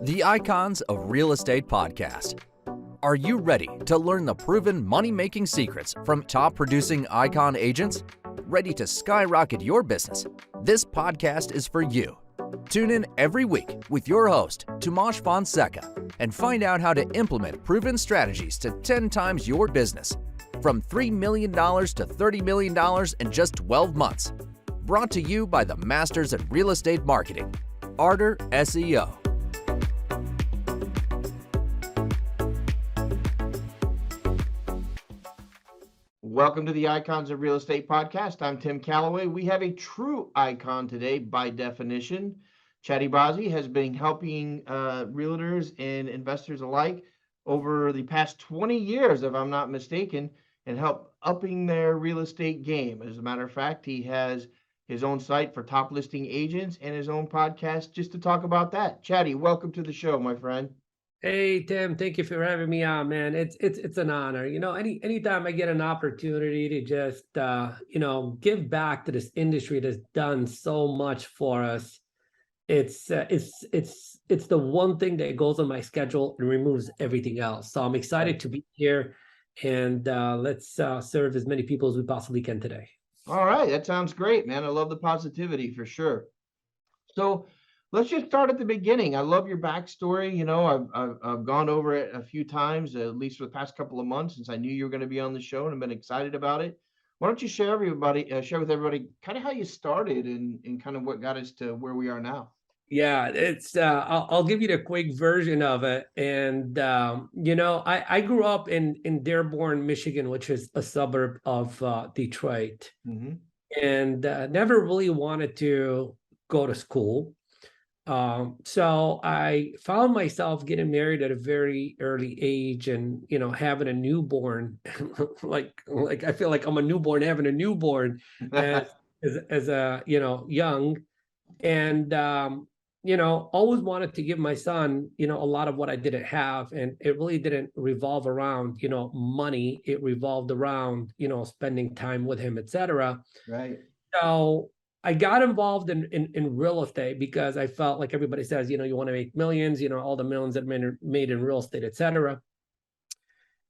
The Icons of Real Estate Podcast. Are you ready to learn the proven money-making secrets from top-producing icon agents? Ready to skyrocket your business? This podcast is for you. Tune in every week with your host, Tomasz Fonseca, and find out how to implement proven strategies to 10 times your business. From $3 million to $30 million in just 12 months. Brought to you by the Masters at Real Estate Marketing, Arter SEO. Welcome to the Icons of Real Estate Podcast. I'm Tim Calloway. We have a true icon today by definition. Chadi Bazzi has been helping realtors and investors alike over the past 20 years, if I'm not mistaken, and help upping their real estate game. As a matter of fact, he has his own site for top listing agents and his own podcast just to talk about that. Chadi, welcome to the show, my friend. Hey Tim, thank you for having me on, man. It's an honor. Anytime I get an opportunity to just give back to this industry that's done so much for us, it's the one thing that goes on my schedule and removes everything else. So I'm excited to be here, and let's serve as many people as we possibly can today. All right, that sounds great, man. I love the positivity for sure. So let's just start at the beginning. I love your backstory. I've gone over it a few times, at least for the past couple of months, since I knew you were going to be on the show, and I've been excited about it. Why don't you share with everybody kind of how you started and kind of what got us to where we are now? Yeah, I'll give you the quick version of it. And I grew up in Dearborn, Michigan, which is a suburb of Detroit, and never really wanted to go to school. So I found myself getting married at a very early age, and having a newborn. like I feel like I'm a newborn having a newborn as a young, and always wanted to give my son a lot of what I didn't have, and it really didn't revolve around money. It revolved around spending time with him, etc. Right. So I got involved in real estate because I felt like everybody says, you want to make millions, all the millions that are made in real estate, etc.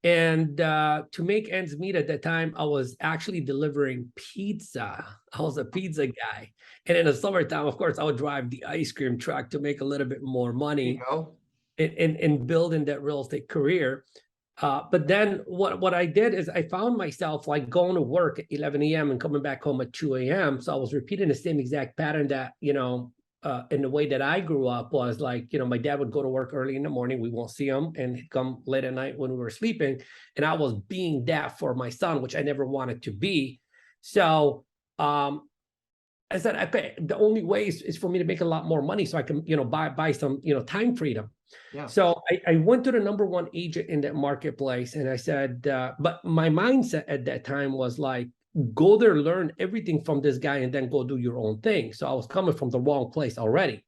And to make ends meet at that time, I was actually delivering pizza. I was a pizza guy. And in the summertime, of course, I would drive the ice cream truck to make a little bit more money in building that real estate career. But then what I did is I found myself like going to work at 11 a.m. and coming back home at 2 a.m. So I was repeating the same exact pattern that, in the way that I grew up was like, my dad would go to work early in the morning. We won't see him, and he'd come late at night when we were sleeping. And I was being that for my son, which I never wanted to be. So I said, okay, the only way is for me to make a lot more money so I can, buy some, time freedom. Yeah. So I went to the number one agent in that marketplace, and I said, but my mindset at that time was like, go there, learn everything from this guy, and then go do your own thing. So I was coming from the wrong place already.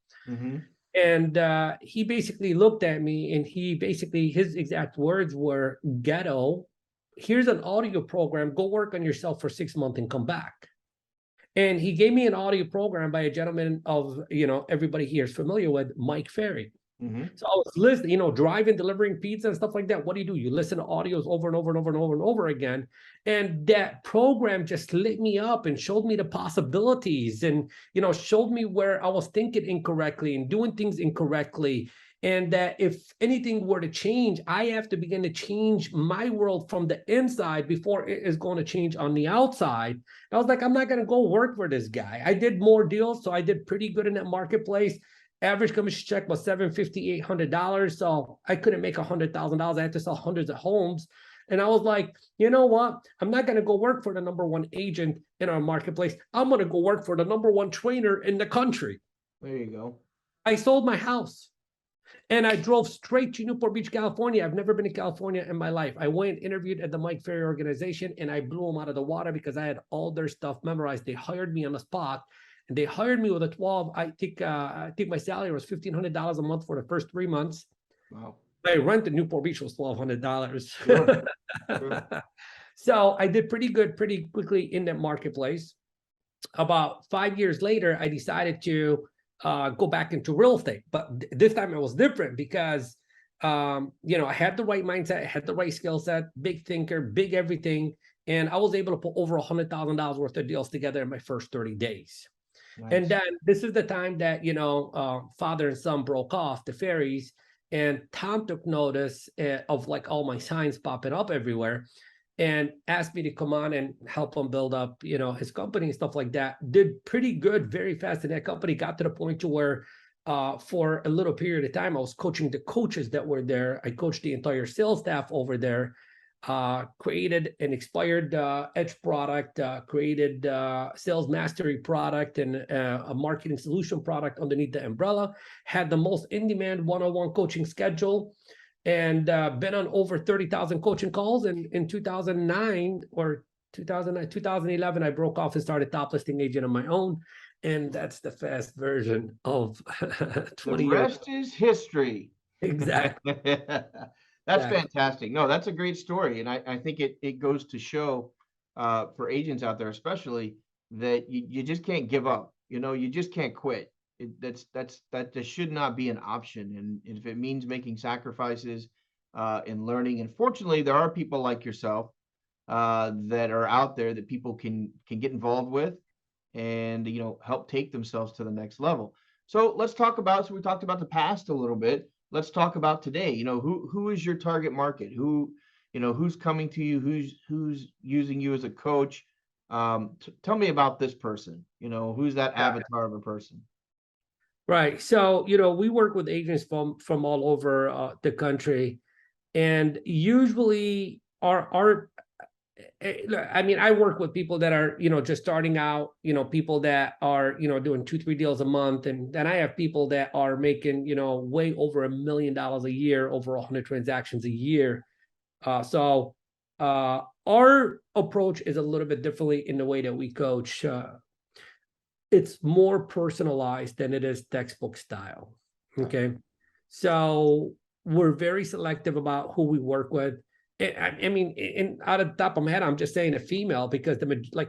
And he basically looked at me, and his exact words were, ghetto, here's an audio program, go work on yourself for 6 months and come back. And he gave me an audio program by a gentleman of, everybody here is familiar with, Mike Ferry. So I was listening, driving, delivering pizza and stuff like that. What do? You listen to audios over and over and over and over and over again. And that program just lit me up and showed me the possibilities and, showed me where I was thinking incorrectly and doing things incorrectly. And that if anything were to change, I have to begin to change my world from the inside before it is going to change on the outside. And I was like, I'm not going to go work for this guy. I did more deals, so I did pretty good in that marketplace. Average commission check was $750, $800. So I couldn't make $100,000. I had to sell hundreds of homes. And I was like, you know what? I'm not going to go work for the number one agent in our marketplace. I'm going to go work for the number one trainer in the country. There you go. I sold my house and I drove straight to Newport Beach, California. I've never been to California in my life. I went, interviewed at the Mike Ferry organization, and I blew them out of the water because I had all their stuff memorized. They hired me on the spot. And they hired me with a 12. I think my salary was $1,500 a month for the first 3 months. Wow. My rent in Newport Beach was $1,200. Sure. So I did pretty good, pretty quickly in that marketplace. About 5 years later, I decided to go back into real estate. But this time it was different because, I had the right mindset, I had the right skill set, big thinker, big everything. And I was able to put over $100,000 worth of deals together in my first 30 days. Nice. And then this is the time that, father and son broke off the ferries, and Tom took notice of like all my signs popping up everywhere and asked me to come on and help him build up, his company and stuff like that. Did pretty good very fast. And that company got to the point to where for a little period of time, I was coaching the coaches that were there. I coached the entire sales staff over there, created an expired edge product, created sales mastery product and a marketing solution product underneath the umbrella, had the most in-demand one-on-one coaching schedule, and been on over 30,000 coaching calls. And in 2009 or 2011, I broke off and started top listing agent on my own. And that's the fast version of 20 The rest is history. Exactly. That's fantastic. No, that's a great story. And I think it goes to show for agents out there, especially, that you just can't give up. You just can't quit. That just should not be an option. And if it means making sacrifices in learning, and fortunately, there are people like yourself that are out there that people can get involved with and help take themselves to the next level. So we talked about the past a little bit. Let's talk about today. Who is your target market? Who's coming to you? Who's using you as a coach? Tell me about this person. Who's that avatar of a person? Right. So, we work with agents from all over the country, and usually I work with people that are, just starting out, people that are, doing 2-3 deals a month. And then I have people that are making, way over $1 million a year, over 100 transactions a year. So our approach is a little bit differently in the way that we coach. It's more personalized than it is textbook style. Okay. So we're very selective about who we work with. Out of the top of my head, I'm just saying a female, because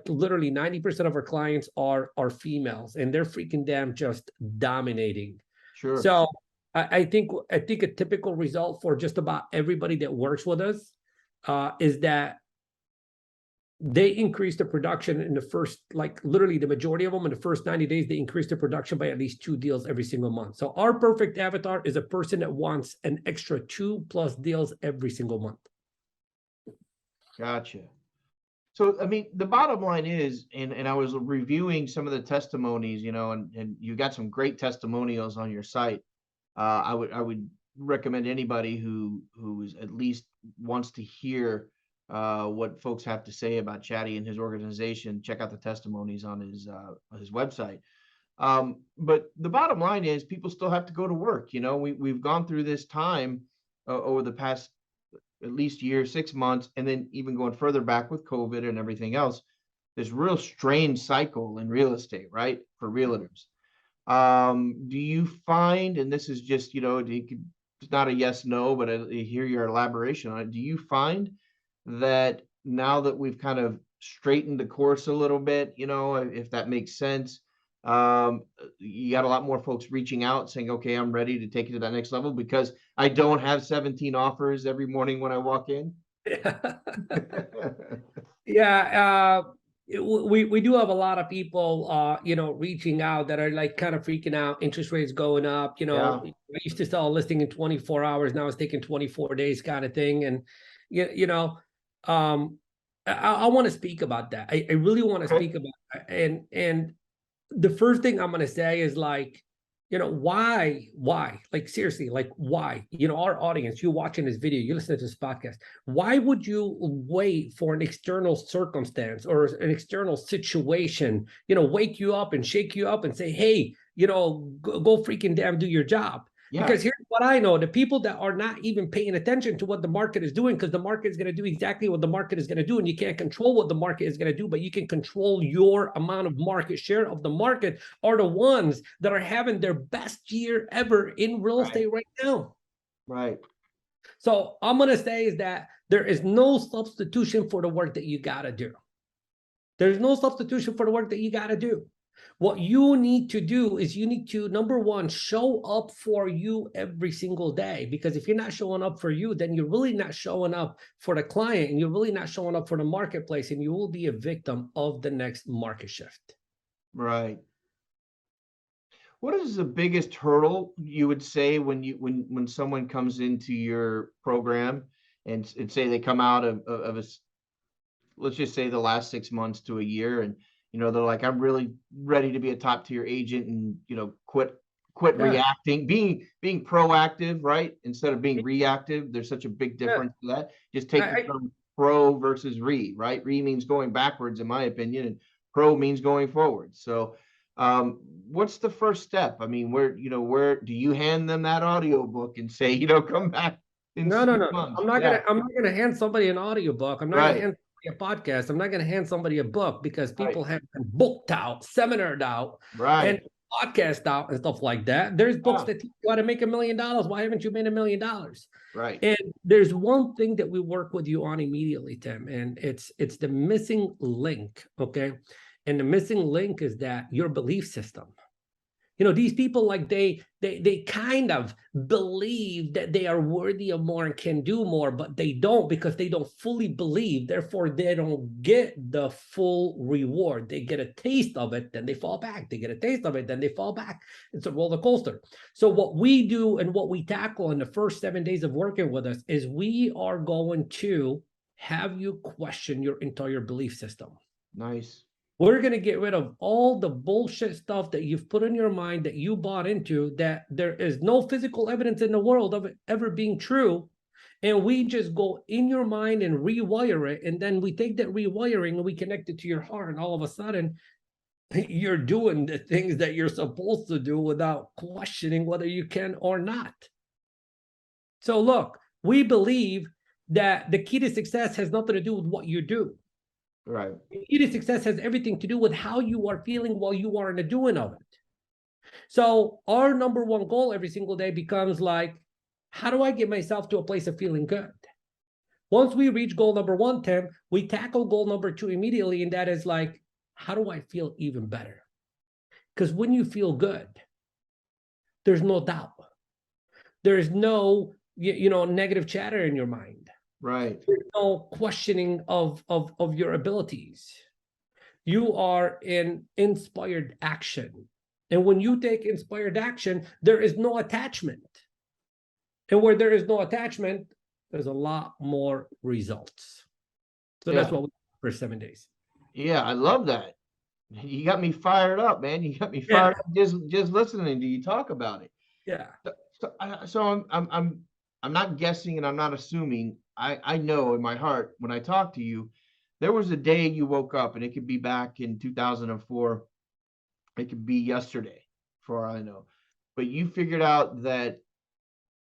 literally 90% of our clients are females, and they're freaking damn just dominating. Sure. So I think a typical result for just about everybody that works with us is that they increase the production in the first, literally the majority of them in the first 90 days, they increase the production by at least 2 deals every single month. So our perfect avatar is a person that wants an extra 2+ deals every single month. Gotcha. So, the bottom line is, and I was reviewing some of the testimonies, and you got some great testimonials on your site. I would recommend anybody who is at least wants to hear what folks have to say about Chadi and his organization, check out the testimonies on his website. But the bottom line is, people still have to go to work. We've gone through this time over the past at least year, 6 months, and then even going further back with COVID and everything else, this real strange cycle in real estate, right? For realtors. Do you find, and this is just, it's not a yes, no, but I hear your elaboration on it. Do you find that now that we've kind of straightened the course a little bit, if that makes sense, you got a lot more folks reaching out saying, okay, I'm ready to take it to that next level because I don't have 17 offers every morning when I walk in? Yeah. We do have a lot of people, reaching out that are kind of freaking out. Interest rates going up. I used to sell a listing in 24 hours. Now it's taking 24 days kind of thing. And, I want to speak about that. I really want to speak about that. And the first thing I'm going to say is why? Seriously, why? Our audience, you watching this video, you listen to this podcast, why would you wait for an external circumstance or an external situation, wake you up and shake you up and say, hey, go freaking damn do your job? Yeah. Because here's what I know, the people that are not even paying attention to what the market is doing, because the market is going to do exactly what the market is going to do. And you can't control what the market is going to do, but you can control your amount of market share of the market, are the ones that are having their best year ever in real estate right now. Right. So I'm going to say is that there is no substitution for the work that you got to do. There's no substitution for the work that you got to do. What you need to do is you need to, number one, show up for you every single day. Because if you're not showing up for you, then you're really not showing up for the client, and you're really not showing up for the marketplace, and you will be a victim of the next market shift. Right. What is the biggest hurdle you would say when someone comes into your program and say they come out of let's just say the last 6 months to a year, and they're like, I'm really ready to be a top tier agent, and quit Yeah. reacting, being proactive, right, instead of being reactive. There's such a big difference to that. Just take the term pro versus right? Re means going backwards, in my opinion, and pro means going forward. So what's the first step? I mean, where do you hand them that audio book and say, come back in No. 6 months? I'm not gonna hand somebody an audiobook. I'm not Right. gonna hand somebody a podcast. I'm not gonna hand somebody a book, because people Right. have been booked out, seminared out, Right. and podcast out and stuff like that. There's books Yeah. that teach you how to make $1 million. Why haven't you made $1 million? Right. And there's one thing that we work with you on immediately, Tim, and it's the missing link. Okay. And the missing link is that your belief system. These people, like they kind of believe that they are worthy of more and can do more, but they don't, because they don't fully believe. Therefore, they don't get the full reward. They get a taste of it, then they fall back. They get a taste of it, then they fall back. It's a roller coaster. So what we do and what we tackle in the first 7 days of working with us is we are going to have you question your entire belief system. Nice. We're going to get rid of all the bullshit stuff that you've put in your mind, that you bought into, that there is no physical evidence in the world of it ever being true. And we just go in your mind and rewire it. And then we take that rewiring and we connect it to your heart. And all of a sudden, you're doing the things that you're supposed to do without questioning whether you can or not. So look, we believe that the key to success has nothing to do with what you do. Right. The key to success has everything to do with how you are feeling while you are in the doing of it. So our number one goal every single day becomes like, how do I get myself to a place of feeling good? Once we reach goal number one, Tim, we tackle goal number two immediately. And that is like, how do I feel even better? Because when you feel good, there's no doubt. There's no, negative chatter in your mind. Right. There's no questioning of your abilities. You are in inspired action. And when you take inspired action, there is no attachment. And where there is no attachment, there's a lot more results. So that's what we do for 7 days. Yeah, I love that. You got me fired up, man. You got me fired up just listening to you talk about it. Yeah. So I'm not guessing, and I'm not assuming. I know in my heart, when I talk to you, there was a day you woke up, and it could be back in 2004. It could be yesterday, for all I know. But you figured out that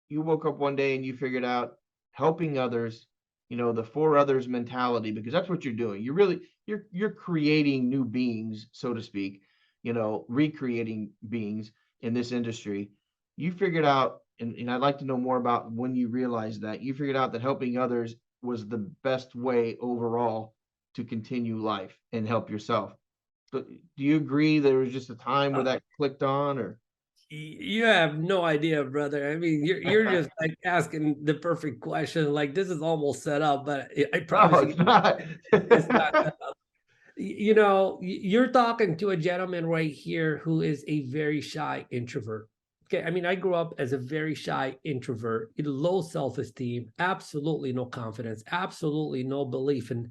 you woke up one day and you figured out helping others, the for others mentality, because that's what you're doing. You're creating new beings, so to speak, recreating beings in this industry. You figured out, and I'd like to know more about when you realized that you figured out that helping others was the best way overall to continue life and help yourself. But do you agree there was just a time where that clicked on, or? You have no idea, brother. I mean, you're just like asking the perfect question. Like, this is almost set up, but I promise No, it's not. it's not. You're talking to a gentleman right here who is a very shy introvert. Okay, I mean, I grew up as a very shy introvert, low self-esteem, absolutely no confidence, absolutely no belief in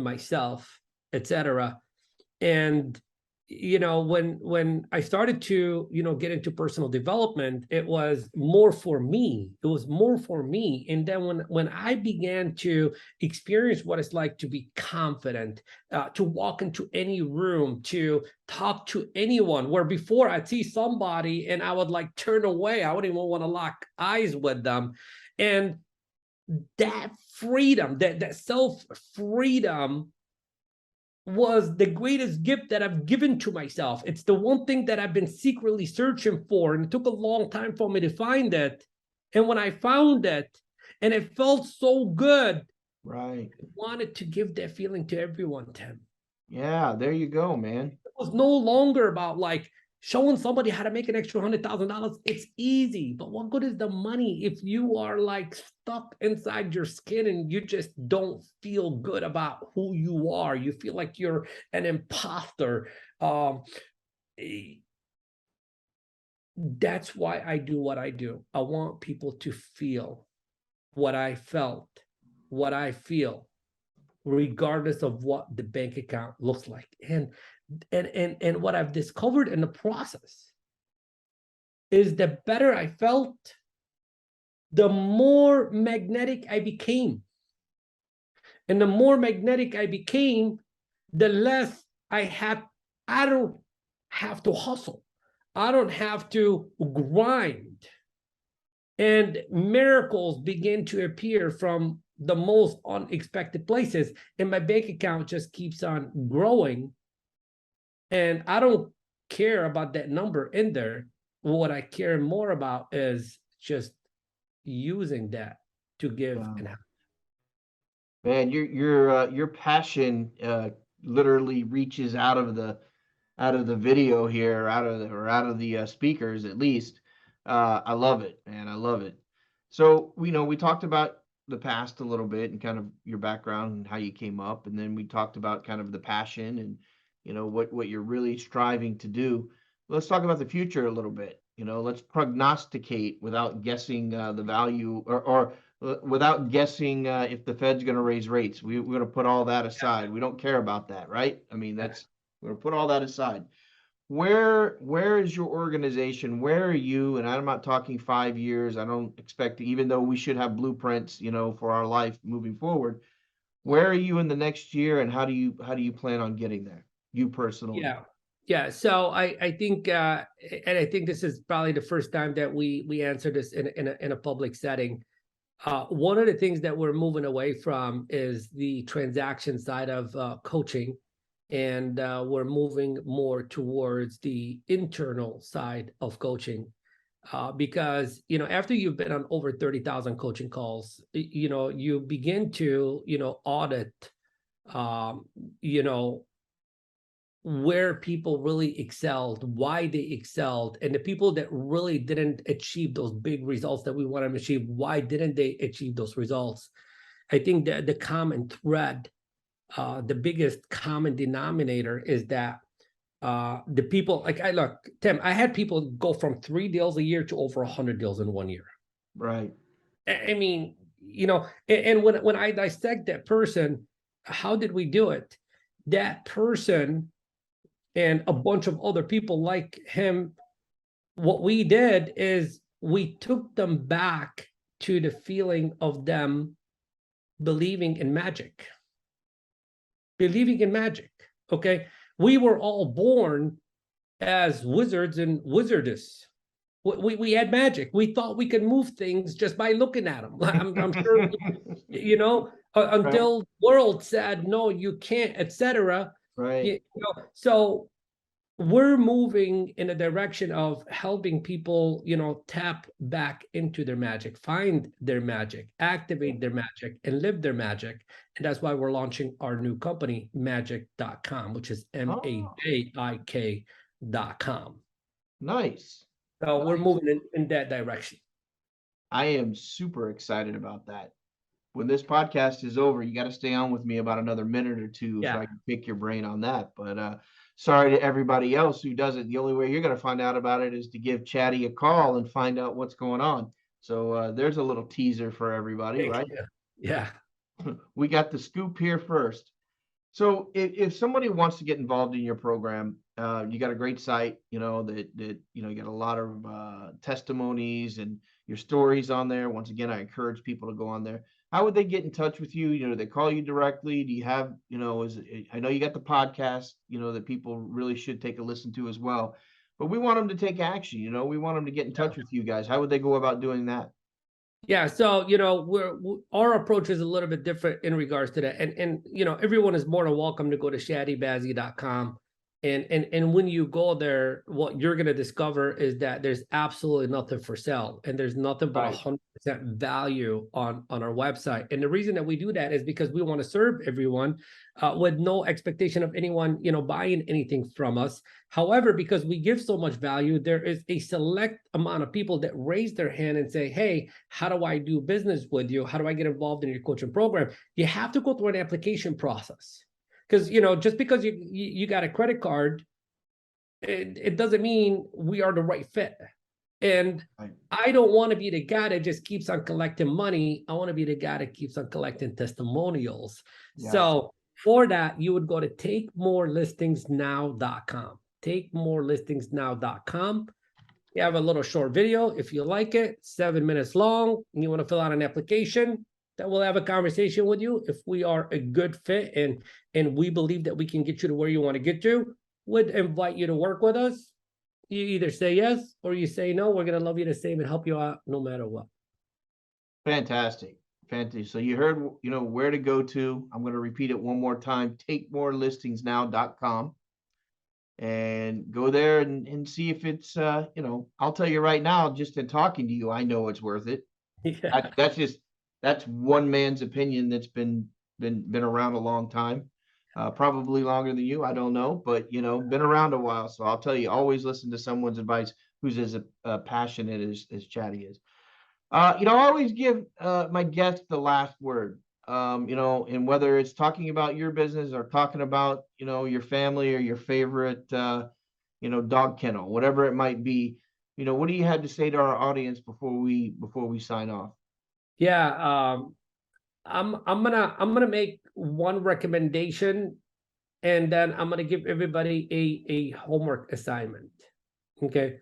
myself, etc. And when I started to get into personal development, it was more for me. And then when I began to experience what it's like to be confident, to walk into any room, to talk to anyone, where before I'd see somebody and I would like turn away, I wouldn't even want to lock eyes with them. And that freedom, that self-freedom was the greatest gift that I've given to myself. It's the one thing that I've been secretly searching for, and it took a long time for me to find it. And when I found it, and it felt so good, right, I wanted to give that feeling to everyone, Tim. Yeah, there you go, man. It was no longer about like showing somebody how to make an extra $100,000. It's easy, but what good is the money if you are like stuck inside your skin and you just don't feel good about who you are? You feel like you're an imposter. Eh, that's why I do what I do. I want people to feel what I felt, what I feel, regardless of what the bank account looks like. And what I've discovered in the process is the better I felt, the more magnetic I became. And the more magnetic I became, the less I don't have to hustle. I don't have to grind. And miracles begin to appear from the most unexpected places. And my bank account just keeps on growing. And I don't care about that number in there. What I care more about is just using that to give Wow. and help. Man, your passion literally reaches out of the video here, out of the speakers at least. I love it, man. I love it. So, we talked about the past a little bit and kind of your background and how you came up, and then we talked about kind of the passion and what you're really striving to do. Let's talk about the future a little bit. Let's prognosticate without guessing the value or without guessing if the Fed's going to raise rates. We're going to put all that aside. We don't care about that, right? I mean, we're going to put all that aside. Where is your organization? Where are you? And I'm not talking 5 years. I don't expect to, even though we should have blueprints, for our life moving forward. Where are you in the next year, and how do you plan on getting there? You personally. Yeah. Yeah. So I think and I think this is probably the first time that we answer this in a public setting. One of the things that we're moving away from is the transaction side of coaching, and we're moving more towards the internal side of coaching. Because after you've been on over 30,000 coaching calls, you begin to audit um, you know where people really excelled, why they excelled, and the people that really didn't achieve those big results that we want to achieve, why didn't they achieve those results? I think that the common thread, the biggest common denominator is that the people, like Tim, I had people go from 3 deals a year to over 100 deals in 1 year. Right. I mean, and when I dissect that person, how did we do it? That person and a bunch of other people like him, what we did is we took them back to the feeling of them believing in magic. Believing in magic. Okay. We were all born as wizards and wizardess. We had magic. We thought we could move things just by looking at them. I'm sure, until the world said, no, you can't, etc. Right. So we're moving in a direction of helping people, tap back into their magic, find their magic, activate their magic, and live their magic. And that's why we're launching our new company, magic.com, which is MAJIK.com. Nice. So we're moving in that direction. I am super excited about that. When this podcast is over, you got to stay on with me about another minute or two so I can pick your brain on that. But sorry to everybody else who does it. The only way you're going to find out about it is to give Chadi a call and find out what's going on. So there's a little teaser for everybody, right? Yeah. We got the scoop here first. So if somebody wants to get involved in your program, you got a great site, that you got a lot of testimonies and your stories on there. Once again, I encourage people to go on there. How would they get in touch with you? Do they call you directly? Do you have, I know you got the podcast, that people really should take a listen to as well, but we want them to take action. We want them to get in touch with you guys. How would they go about doing that? Yeah, so our approach is a little bit different in regards to that, and everyone is more than welcome to go to chadibazzi.com And when you go there, what you're going to discover is that there's absolutely nothing for sale, and there's nothing but 100% value on our website. And the reason that we do that is because we want to serve everyone with no expectation of anyone, buying anything from us. However, because we give so much value, there is a select amount of people that raise their hand and say, hey, how do I do business with you? How do I get involved in your coaching program? You have to go through an application process. Because, just because you got a credit card, it doesn't mean we are the right fit. And I don't want to be the guy that just keeps on collecting money. I want to be the guy that keeps on collecting testimonials. Yeah. So for that, you would go to takemorelistingsnow.com. Takemorelistingsnow.com. You have a little short video. If you like it, 7 minutes long, and you want to fill out an application, that we'll have a conversation with you. If we are a good fit and we believe that we can get you to where you want to get to, would invite you to work with us. You either say yes or you say no. We're going to love you the same and help you out no matter what. Fantastic. Fantastic. So you heard, where to go to. I'm going to repeat it one more time. TakeMoreListingsNow.com. And go there and see if it's, I'll tell you right now, just in talking to you, I know it's worth it. Yeah. That's one man's opinion that's been around a long time, probably longer than you. I don't know, but been around a while. So I'll tell you, always listen to someone's advice who's as passionate as Chadi is. I always give my guests the last word. And whether it's talking about your business or talking about your family or your favorite dog kennel, whatever it might be, what do you have to say to our audience before we sign off? Yeah, I'm gonna make one recommendation, and then I'm gonna give everybody a homework assignment. Okay,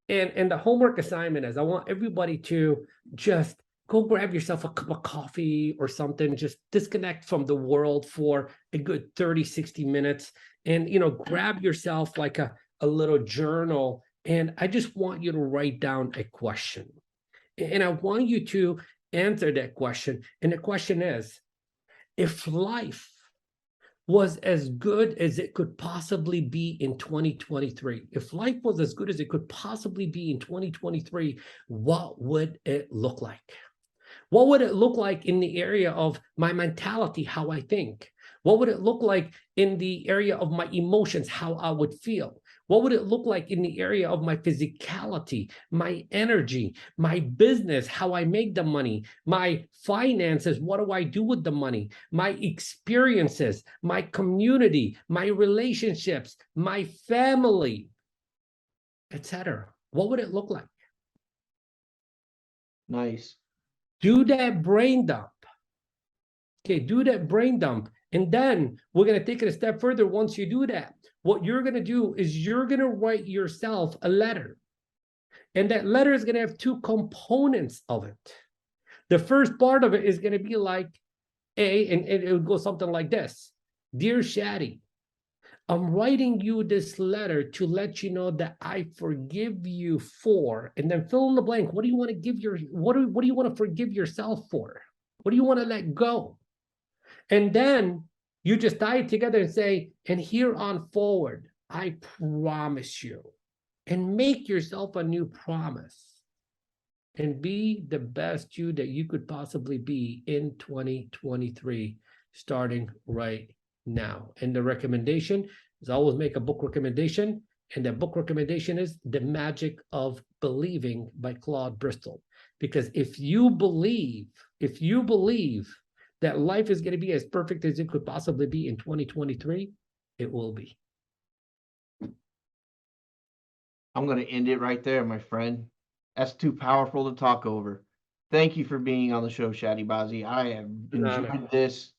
and the homework assignment is I want everybody to just go grab yourself a cup of coffee or something, just disconnect from the world for a good 30-60 minutes, and grab yourself like a little journal, and I just want you to write down a question, and I want you to answer that question. And the question is, if life was as good as it could possibly be in 2023, if life was as good as it could possibly be in 2023, what would it look like? What would it look like in the area of my mentality, how I think? What would it look like in the area of my emotions, how I would feel? What would it look like in the area of my physicality, my energy, my business, how I make the money, my finances, what do I do with the money, my experiences, my community, my relationships, my family, etc.? What would it look like? Nice. Do that brain dump. Okay, do that brain dump. And then we're going to take it a step further. Once you do that, what you're going to do is you're going to write yourself a letter. And that letter is going to have two components of it. The first part of it is going to be like and it would go something like this. Dear Chadi, I'm writing you this letter to let you know that I forgive you for, and then fill in the blank. What do you want to give what do you want to forgive yourself for? What do you want to let go? And then you just tie it together and say, and here on forward, I promise you, and make yourself a new promise and be the best you that you could possibly be in 2023, starting right now. And the recommendation is always make a book recommendation. And that book recommendation is The Magic of Believing by Claude Bristol. Because if you believe that life is going to be as perfect as it could possibly be in 2023, it will be. I'm going to end it right there, my friend. That's too powerful to talk over. Thank you for being on the show, Chadi Bazzi. I have enjoyed this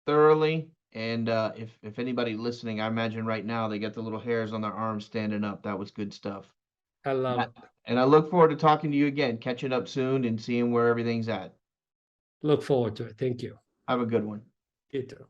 thoroughly. And if anybody listening, I imagine right now they got the little hairs on their arms standing up. That was good stuff. I love it. And I look forward to talking to you again, catching up soon and seeing where everything's at. Look forward to it. Thank you. Have a good one. You too.